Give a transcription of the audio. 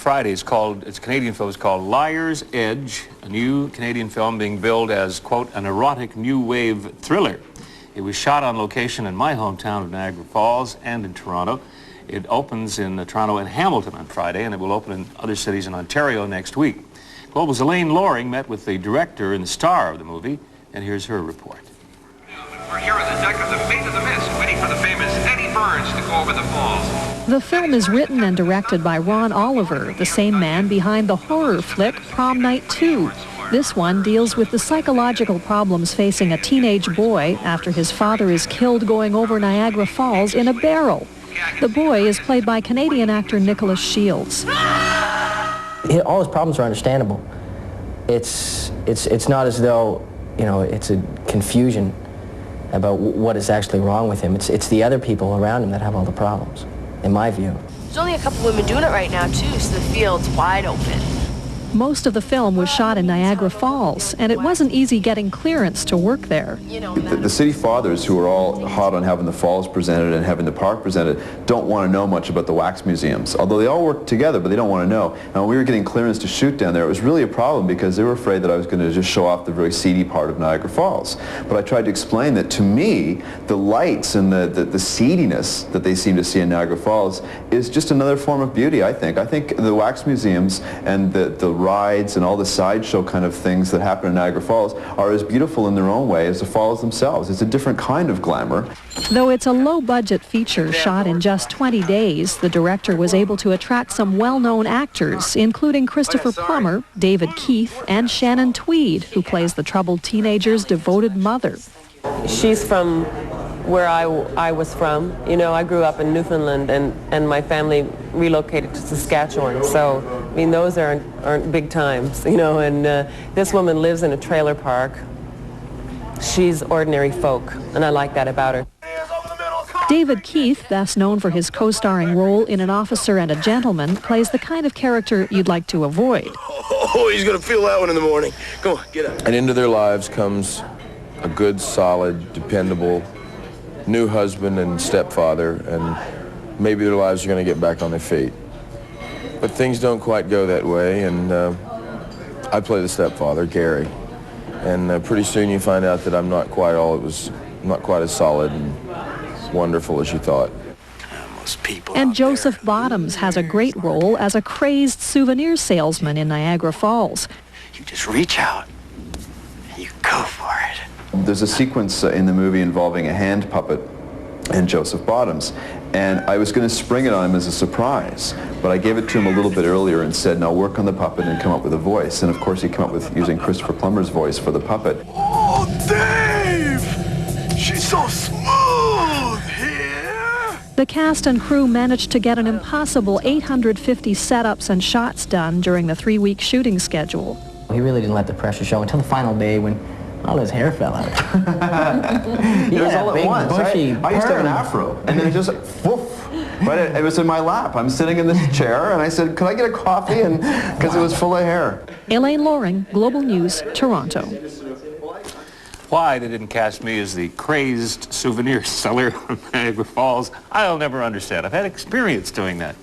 Friday. It's a Canadian film. It's called Liar's Edge, a new Canadian film being billed as, quote, an erotic new wave thriller. It was shot on location in my hometown of Niagara Falls and in Toronto. It opens in Toronto and Hamilton on Friday, and it will open in other cities in Ontario next week. Global's Elaine Loring met with the director and the star of the movie, and here's her report. We're here on the deck of the Fate of the Mist, waiting for the famous Eddie Burns to go over the falls. The film is written and directed by Ron Oliver, the same man behind the horror flick Prom Night 2. This one deals with the psychological problems facing a teenage boy after his father is killed going over Niagara Falls in a barrel. The boy is played by Canadian actor Nicholas Shields. All his problems are understandable. It's not as though, you know, it's a confusion about what is actually wrong with him. It's the other people around him that have all the problems, in my view. There's only a couple women doing it right now, too, so the field's wide open. Most of the film was shot in Niagara Falls, and it wasn't easy getting clearance to work there. The city fathers, who are all hot on having the falls presented and having the park presented, don't want to know much about the wax museums, although they all work together, but they don't want to know. And when we were getting clearance to shoot down there, it was really a problem because they were afraid that I was going to just show off the very seedy part of Niagara Falls. But I tried to explain that, to me, the lights and the seediness that they seem to see in Niagara Falls is just another form of beauty, I think. I think the wax museums and the rides and all the sideshow kind of things that happen in Niagara Falls are as beautiful in their own way as the falls themselves. It's a different kind of glamour. Though it's a low-budget feature shot in just 20 days, the director was able to attract some well-known actors, including Christopher Plummer, David Keith, and Shannon Tweed, who plays the troubled teenager's devoted mother. She's from where I was from. You know, I grew up in Newfoundland, and my family relocated to Saskatchewan. So, I mean, those aren't big times, you know, and this woman lives in a trailer park. She's ordinary folk, and I like that about her. David Keith, best known for his co-starring role in An Officer and a Gentleman, plays the kind of character you'd like to avoid. Oh, he's going to feel that one in the morning. Come on, get up. And into their lives comes a good, solid, dependable new husband and stepfather, and maybe their lives are going to get back on their feet. But things don't quite go that way, and I play the stepfather, Gary. And pretty soon you find out that I'm not quite as solid and wonderful as you thought. And Joseph Bottoms has a great role as a crazed souvenir salesman in Niagara Falls. You just reach out and you go for it. There's a sequence in the movie involving a hand puppet and Joseph Bottoms, and I was going to spring it on him as a surprise, but I gave it to him a little bit earlier and said, now work on the puppet and come up with a voice. And of course he came up with using Christopher Plummer's voice for the puppet. Oh, Dave! She's so smooth here! The cast and crew managed to get an impossible 850 setups and shots done during the 3-week shooting schedule. He really didn't let the pressure show until the final day when all his hair fell out. It was all at once. I used to have an afro, and then it just, woof, right? It was in my lap. I'm sitting in this chair, and I said, could I get a coffee? And because it was full of hair. Elaine Loring, Global News, Toronto. Why they didn't cast me as the crazed souvenir seller from Niagara Falls, I'll never understand. I've had experience doing that.